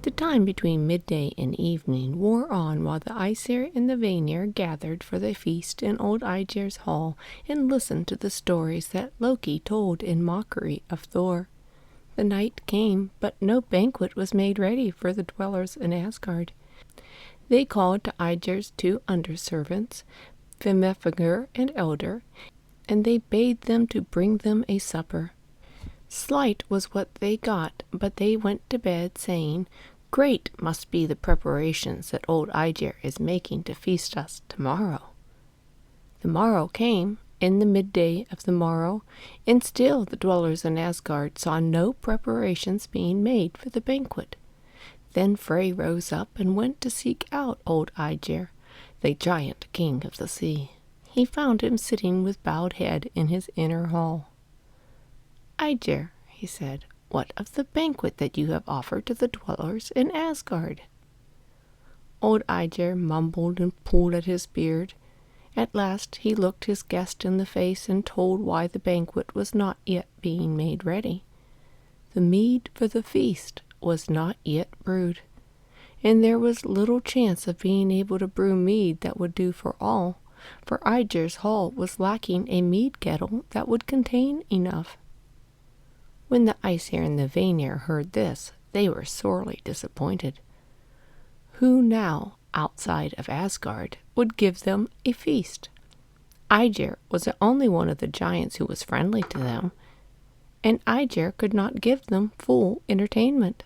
The time between midday and evening wore on while the Aesir and the Vanir gathered for the feast in old Aegir's hall and listened to the stories that Loki told in mockery of Thor. The night came, but no banquet was made ready for the dwellers in Asgard. They called to Aegir's 2 underservants, Fimafigur and Elder, and they bade them to bring them a supper. Slight was what they got, but they went to bed, saying, "Great must be the preparations that old Aegir is making to feast us tomorrow." The morrow came, in the midday of the morrow, and still the dwellers in Asgard saw no preparations being made for the banquet. Then Frey rose up and went to seek out old Aegir, the giant king of the sea. He found him sitting with bowed head in his inner hall. "Aegir," he said, "what of the banquet that you have offered to the dwellers in Asgard?" Old Aegir mumbled and pulled at his beard. At last he looked his guest in the face and told why the banquet was not yet being made ready. The mead for the feast was not yet brewed, and there was little chance of being able to brew mead that would do for all, for Aegir's hall was lacking a mead kettle that would contain enough. When the Aesir and the Vanir heard this, they were sorely disappointed. Who now, outside of Asgard, would give them a feast? Aegir was the only one of the giants who was friendly to them, and Aegir could not give them full entertainment.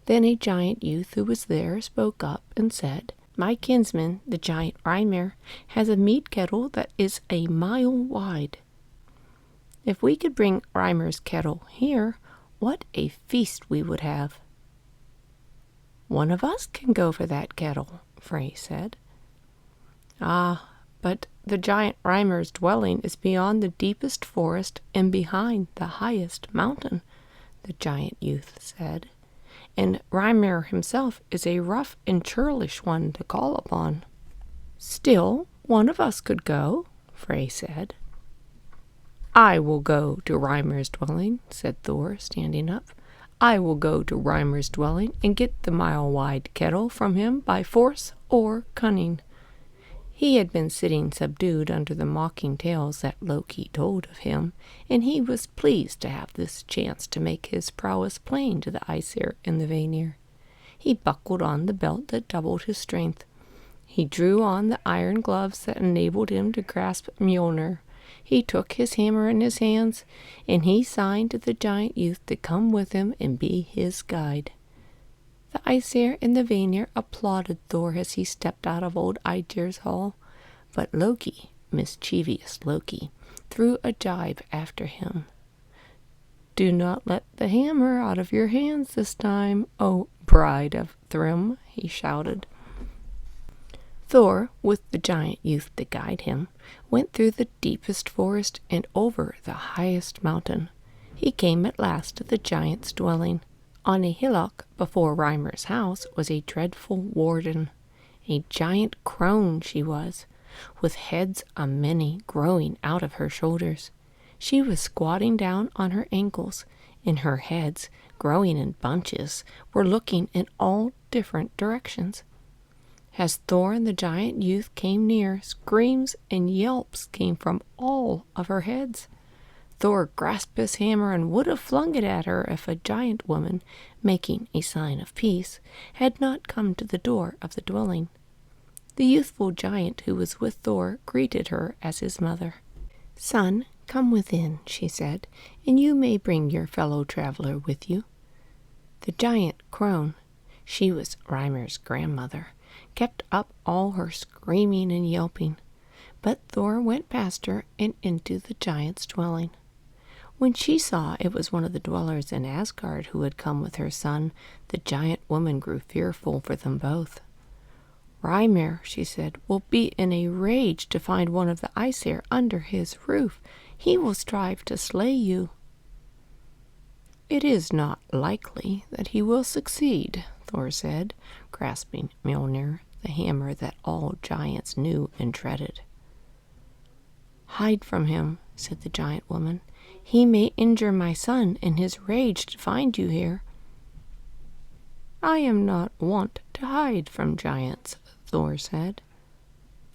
Then a giant youth who was there spoke up and said, "My kinsman, the giant Reimir, has a mead kettle that is a mile wide. If we could bring Reimer's kettle here, what a feast we would have." "One of us can go for that kettle," Frey said. "Ah, but the giant Reimer's dwelling is beyond the deepest forest and behind the highest mountain," the giant youth said. "And Reimer himself is a rough and churlish one to call upon." "Still, one of us could go," Frey said. "I will go to Reimer's dwelling," said Thor, standing up. "I will go to Reimer's dwelling and get the mile-wide kettle from him by force or cunning." He had been sitting subdued under the mocking tales that Loki told of him, and he was pleased to have this chance to make his prowess plain to the Aesir and the Vanir. He buckled on the belt that doubled his strength. He drew on the iron gloves that enabled him to grasp Mjolnir. He took his hammer in his hands, and he signed to the giant youth to come with him and be his guide. The Aesir and the Vanir applauded Thor as he stepped out of old Aegir's hall, but Loki, mischievous Loki, threw a jibe after him. "Do not let the hammer out of your hands this time, O bride of Thrym," he shouted. Thor, with the giant youth to guide him, went through the deepest forest and over the highest mountain. He came at last to the giant's dwelling. On a hillock before Reimer's house was a dreadful warden. A giant crone she was, with heads a many growing out of her shoulders. She was squatting down on her ankles, and her heads, growing in bunches, were looking in all different directions. As Thor and the giant youth came near, screams and yelps came from all of her heads. Thor grasped his hammer and would have flung it at her if a giant woman, making a sign of peace, had not come to the door of the dwelling. The youthful giant who was with Thor greeted her as his mother. "Son, come within," she said, "and you may bring your fellow traveler with you." The giant crone, she was Reimer's grandmother, kept up all her screaming and yelping, but Thor went past her and into the giant's dwelling. When she saw it was one of the dwellers in Asgard who had come with her son, the giant woman grew fearful for them both. "Reimer," she said, "will be in a rage to find one of the Aesir under his roof. He will strive to slay you." "It is not likely that he will succeed," Thor said, grasping Mjolnir, the hammer that all giants knew and dreaded. "Hide from him," said the giant woman. "He may injure my son in his rage to find you here." I am not wont to hide from giants, Thor said.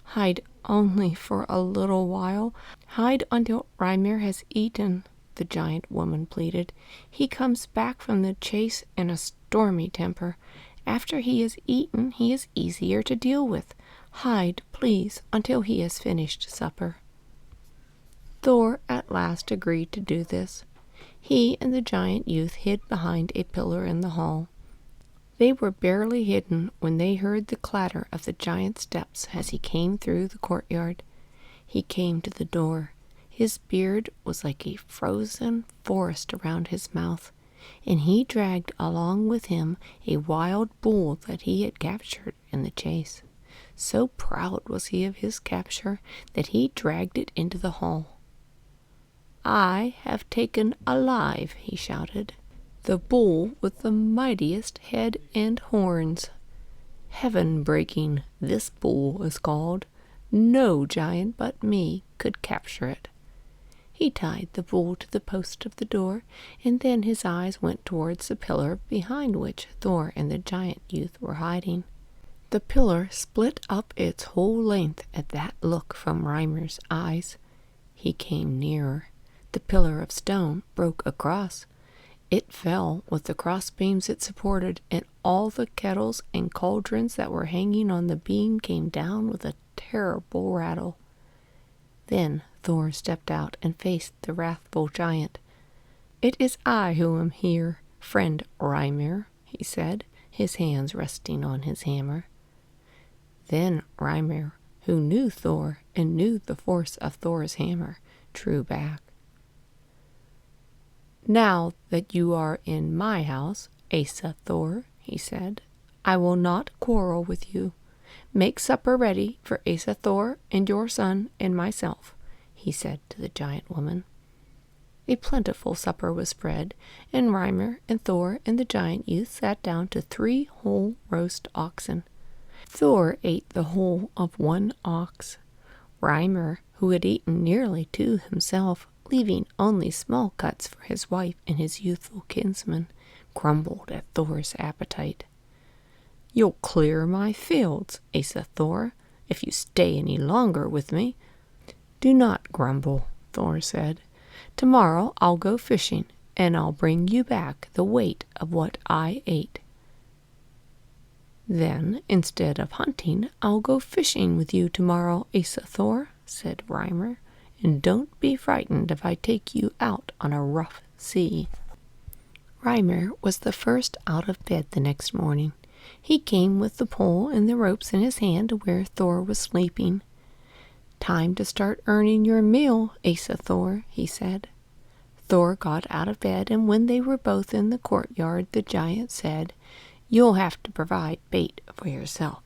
Hide only for a little while. Hide until Reimir has eaten, the giant woman pleaded. He comes back from the chase in a stormy temper. After he has eaten, he is easier to deal with. Hide, please, until he has finished supper. Thor at last agreed to do this. He and the giant youth hid behind a pillar in the hall. They were barely hidden when they heard the clatter of the giant's steps as he came through the courtyard. He came to the door. His beard was like a frozen forest around his mouth, and he dragged along with him a wild bull that he had captured in the chase. So proud was he of his capture that he dragged it into the hall. I have taken alive, he shouted, the bull with the mightiest head and horns. Heaven-breaking, this bull is called. No giant but me could capture it. He tied the bull to the post of the door, and then his eyes went towards the pillar behind which Thor and the giant youth were hiding. The pillar split up its whole length at that look from Reimer's eyes. He came nearer. The pillar of stone broke across. It fell with the crossbeams it supported, and all the kettles and cauldrons that were hanging on the beam came down with a terrible rattle. Then Thor stepped out and faced the wrathful giant. It is I who am here, friend Reimir, he said, his hands resting on his hammer. Then Reimir, who knew Thor and knew the force of Thor's hammer, drew back. Now that you are in my house, Asa Thor, he said, I will not quarrel with you. Make supper ready for Asa Thor and your son and myself, he said to the giant woman. A plentiful supper was spread, and Reimir and Thor and the giant youth sat down to 3 whole roast oxen. Thor ate the whole of 1 ox. Reimir, who had eaten nearly 2 himself, leaving only small cuts for his wife and his youthful kinsman, grumbled at Thor's appetite. You'll clear my fields, Asa Thor, if you stay any longer with me. Do not grumble, Thor said. Tomorrow I'll go fishing, and I'll bring you back the weight of what I ate. Then, instead of hunting, I'll go fishing with you tomorrow, Asa Thor, said Reimir. And don't be frightened if I take you out on a rough sea. Reimir was the first out of bed the next morning. He came with the pole and the ropes in his hand to where Thor was sleeping. Time to start earning your meal, Asa Thor, he said. Thor got out of bed, and when they were both in the courtyard, the giant said, You'll have to provide bait for yourself.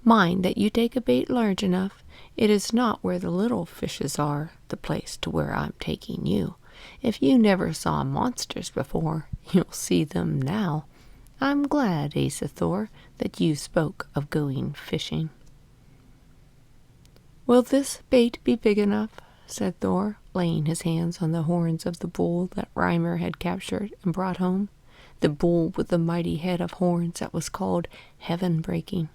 Mind that you take a bait large enough. It is not where the little fishes are, the place to where I'm taking you. If you never saw monsters before, you'll see them now. I'm glad, Asa Thor, that you spoke of going fishing. Will this bait be big enough? Said Thor, laying his hands on the horns of the bull that Reimir had captured and brought home, the bull with the mighty head of horns that was called Heaven-breaking.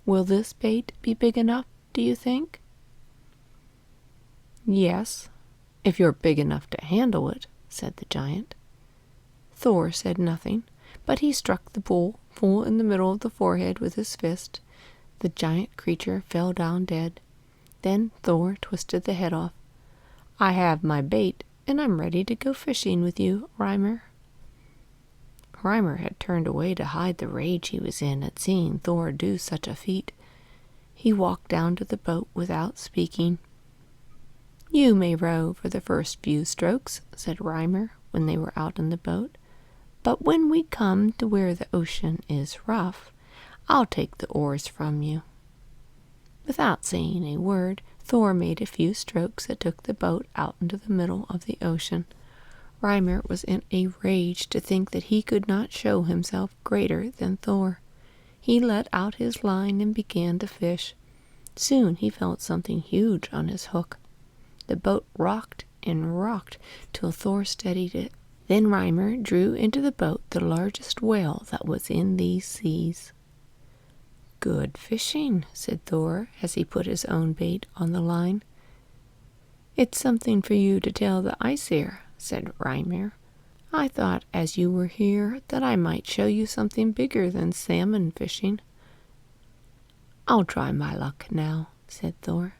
Will this bait be big enough, do you think? Yes, if you're big enough to handle it, said the giant. Thor said nothing, but he struck the bull full in the middle of the forehead with his fist. The giant creature fell down dead. Then Thor twisted the head off. I have my bait, and I'm ready to go fishing with you, Reimir. Reimir had turned away to hide the rage he was in at seeing Thor do such a feat. He walked down to the boat without speaking. You may row for the first few strokes, said Reimir when they were out in the boat. But when we come to where the ocean is rough, I'll take the oars from you. Without saying a word, Thor made a few strokes that took the boat out into the middle of the ocean. Reimir was in a rage to think that he could not show himself greater than Thor. He let out his line and began to fish. Soon he felt something huge on his hook. The boat rocked and rocked till Thor steadied it. Then Reimer drew into the boat the largest whale that was in these seas. "Good fishing," said Thor, as he put his own bait on the line. "It's something for you to tell the Aesir," said Reimer. "I thought as you were here that I might show you something bigger than salmon fishing." "I'll try my luck now," said Thor.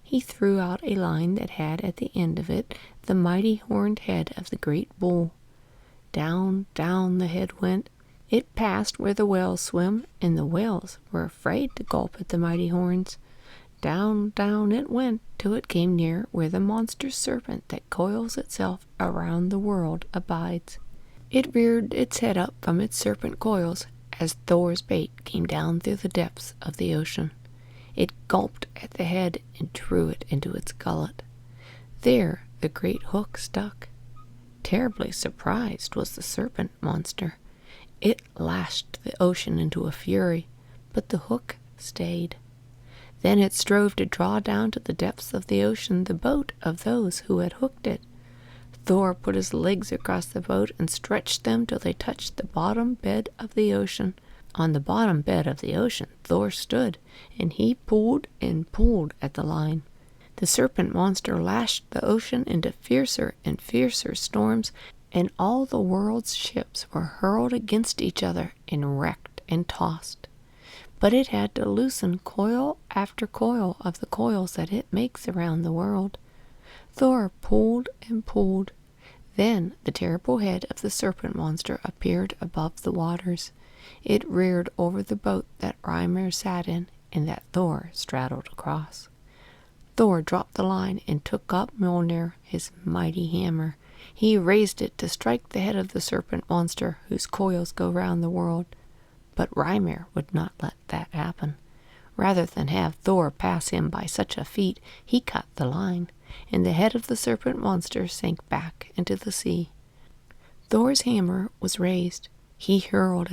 He threw out a line that had at the end of it the mighty horned head of the great bull. Down, down the head went. It passed where the whales swim, and the whales were afraid to gulp at the mighty horns. Down, down it went, till it came near where the monster serpent that coils itself around the world abides. It reared its head up from its serpent coils as Thor's bait came down through the depths of the ocean. It gulped at the head and drew it into its gullet. There the great hook stuck. Terribly surprised was the serpent monster. It lashed the ocean into a fury, but the hook stayed. Then it strove to draw down to the depths of the ocean the boat of those who had hooked it. Thor put his legs across the boat and stretched them till they touched the bottom bed of the ocean. On the bottom bed of the ocean Thor stood, and he pulled and pulled at the line. The serpent monster lashed the ocean into fiercer and fiercer storms, and all the world's ships were hurled against each other and wrecked and tossed. But it had to loosen coil after coil of the coils that it makes around the world. Thor pulled and pulled. Then the terrible head of the serpent monster appeared above the waters. It reared over the boat that Reimer sat in and that Thor straddled across. Thor dropped the line and took up Mjolnir, his mighty hammer. He raised it to strike the head of the serpent monster whose coils go round the world. But Reimer would not let that happen. Rather than have Thor pass him by such a feat, he cut the line, and the head of the serpent monster sank back into the sea. Thor's hammer was raised. He hurled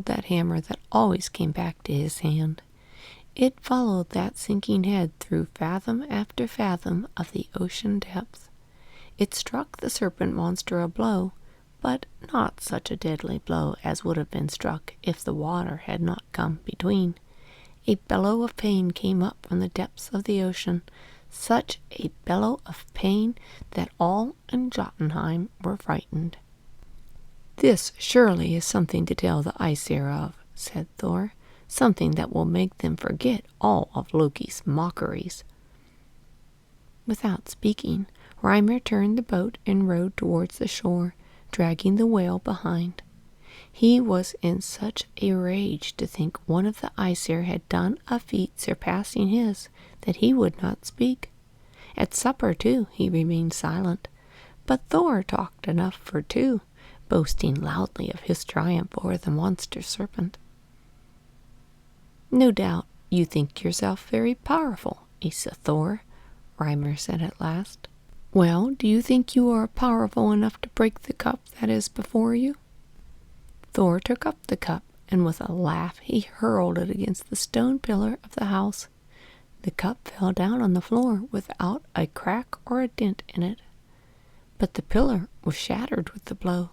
that hammer that always came back to his hand. It followed that sinking head through fathom after fathom of the ocean depths. It struck the serpent monster a blow, but not such a deadly blow as would have been struck if the water had not come between. A bellow of pain came up from the depths of the ocean, such a bellow of pain that all in Jotunheim were frightened. "This surely is something to tell the Aesir of," said Thor. "Something that will make them forget all of Loki's mockeries." Without speaking, Reimer turned the boat and rowed towards the shore, dragging the whale behind. He was in such a rage to think one of the Aesir had done a feat surpassing his that he would not speak. At supper, too, he remained silent, but Thor talked enough for two, boasting loudly of his triumph over the monster serpent. "No doubt you think yourself very powerful, Asa Thor," Reimer said at last. "Well, do you think you are powerful enough to break the cup that is before you?" Thor took up the cup, and with a laugh he hurled it against the stone pillar of the house. The cup fell down on the floor without a crack or a dent in it, but the pillar was shattered with the blow.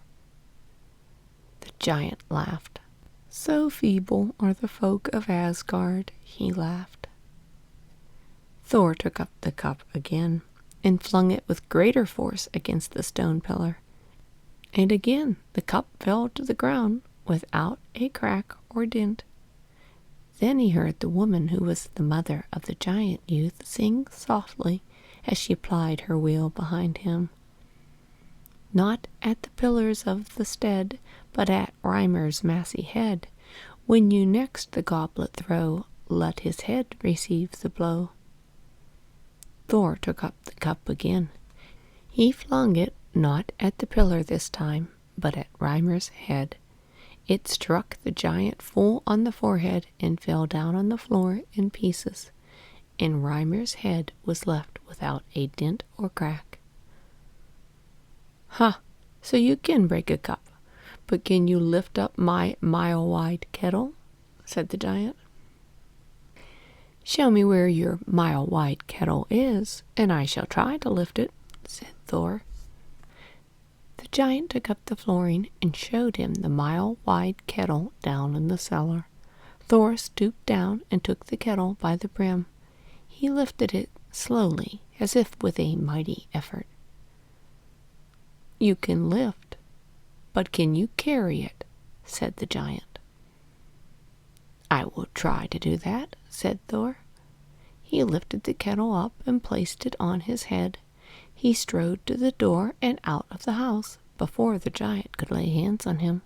The giant laughed. "So feeble are the folk of Asgard," he laughed. Thor took up the cup again and flung it with greater force against the stone pillar, and again the cup fell to the ground without a crack or dent. Then he heard the woman who was the mother of the giant youth sing softly as she plied her wheel behind him. "Not at the pillars of the stead, but at Reimer's massy head. When you next the goblet throw, let his head receive the blow." Thor took up the cup again. He flung it not at the pillar this time, but at Reimer's head. It struck the giant full on the forehead and fell down on the floor in pieces, and Reimer's head was left without a dent or crack. "Ha! So you can break a cup, but can you lift up my mile-wide kettle?" said the giant. "Show me where your mile-wide kettle is, and I shall try to lift it," said Thor. The giant took up the flooring and showed him the mile-wide kettle down in the cellar. Thor stooped down and took the kettle by the brim. He lifted it slowly, as if with a mighty effort. "You can lift, but can you carry it?" said the giant. "I will try to do that," said Thor. He lifted the kettle up and placed it on his head. He strode to the door and out of the house before the giant could lay hands on him.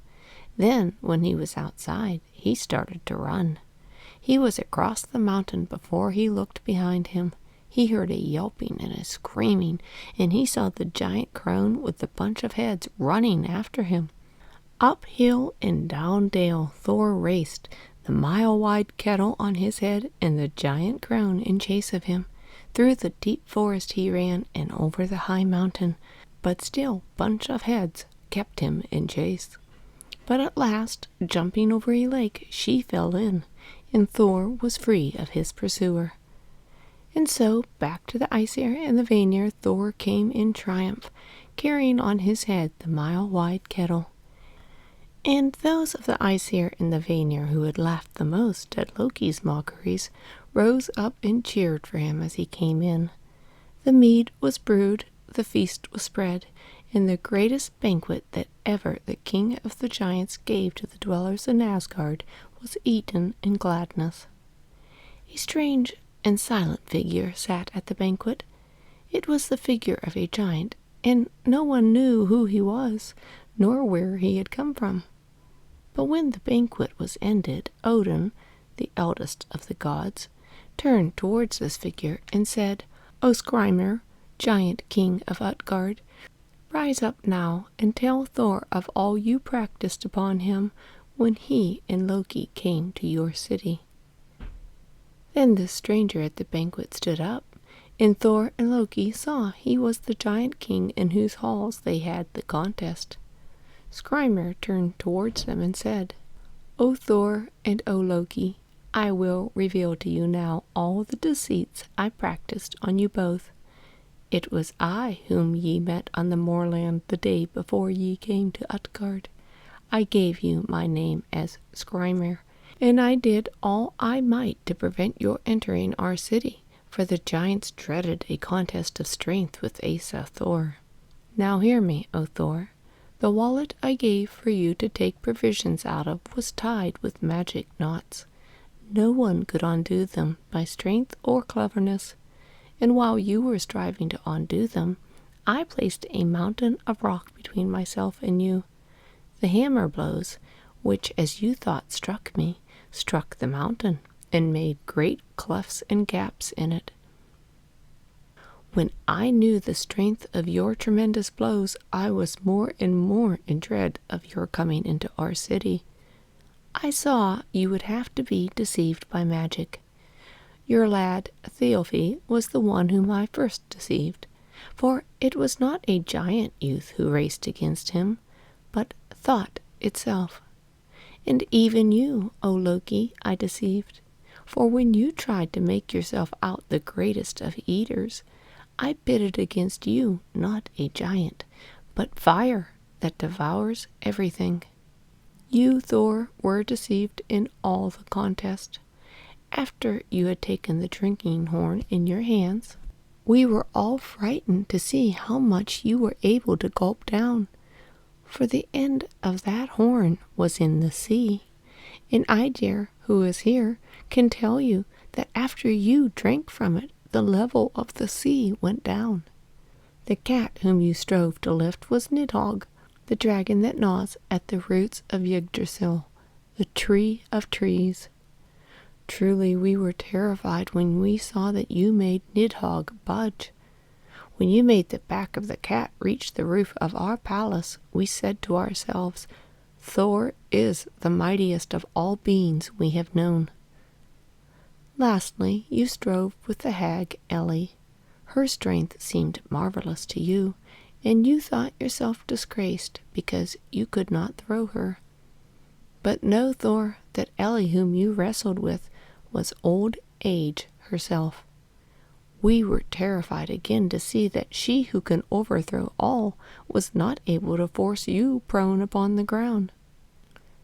Then, when he was outside, he started to run. He was across the mountain before he looked behind him. He heard a yelping and a screaming, and he saw the giant crone with the bunch of heads running after him. Up hill and down dale Thor raced, the mile-wide kettle on his head and the giant crone in chase of him. Through the deep forest he ran and over the high mountain, but still bunch of heads kept him in chase. But at last, jumping over a lake, she fell in, and Thor was free of his pursuer. And so back to the Aesir and the Vanir Thor came in triumph, carrying on his head the mile-wide kettle. And those of the Aesir and the Vanir who had laughed the most at Loki's mockeries rose up and cheered for him as he came in. The mead was brewed, the feast was spread, and the greatest banquet that ever the king of the giants gave to the dwellers in Asgard was eaten in gladness. A strange and silent figure sat at the banquet. It was the figure of a giant, and no one knew who he was, nor where he had come from. But when the banquet was ended, Odin, the eldest of the gods, turned towards this figure and said, "O Skrymir, giant king of Utgard, rise up now and tell Thor of all you practiced upon him when he and Loki came to your city." Then the stranger at the banquet stood up, and Thor and Loki saw he was the giant king in whose halls they had the contest. Skrymir turned towards them and said, "O Thor and O Loki, I will reveal to you now all the deceits I practiced on you both. It was I whom ye met on the moorland the day before ye came to Utgard. I gave you my name as Skrymir, and I did all I might to prevent your entering our city, for the giants dreaded a contest of strength with Asa Thor. Now hear me, O Thor. The wallet I gave for you to take provisions out of was tied with magic knots. No one could undo them by strength or cleverness, and while you were striving to undo them, I placed a mountain of rock between myself and you. The hammer blows, which as you thought struck me, struck the mountain, and made great clefts and gaps in it. When I knew the strength of your tremendous blows, I was more and more in dread of your coming into our city. I saw you would have to be deceived by magic. Your lad, Thialfi, was the one whom I first deceived, for it was not a giant youth who raced against him, but thought itself. And even you, O Loki, I deceived, for when you tried to make yourself out the greatest of eaters, I pitted against you not a giant, but fire that devours everything. You, Thor, were deceived in all the contest. After you had taken the drinking horn in your hands, we were all frightened to see how much you were able to gulp down, for the end of that horn was in the sea, and Aegir, who is here, can tell you that after you drank from it, the level of the sea went down. The cat whom you strove to lift was Nidhogg, the dragon that gnaws at the roots of Yggdrasil, the tree of trees. Truly we were terrified when we saw that you made Nidhogg budge. When you made the back of the cat reach the roof of our palace, we said to ourselves, Thor is the mightiest of all beings we have known. Lastly, you strove with the hag Ellie. Her strength seemed marvelous to you, and you thought yourself disgraced because you could not throw her. But know, Thor, that Ellie whom you wrestled with was old age herself. We were terrified again to see that she who can overthrow all was not able to force you prone upon the ground."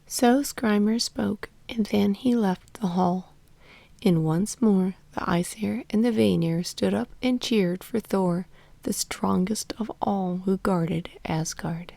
So Skrymer spoke, and then he left the hall. And once more the Aesir and the Vanir stood up and cheered for Thor, the strongest of all who guarded Asgard.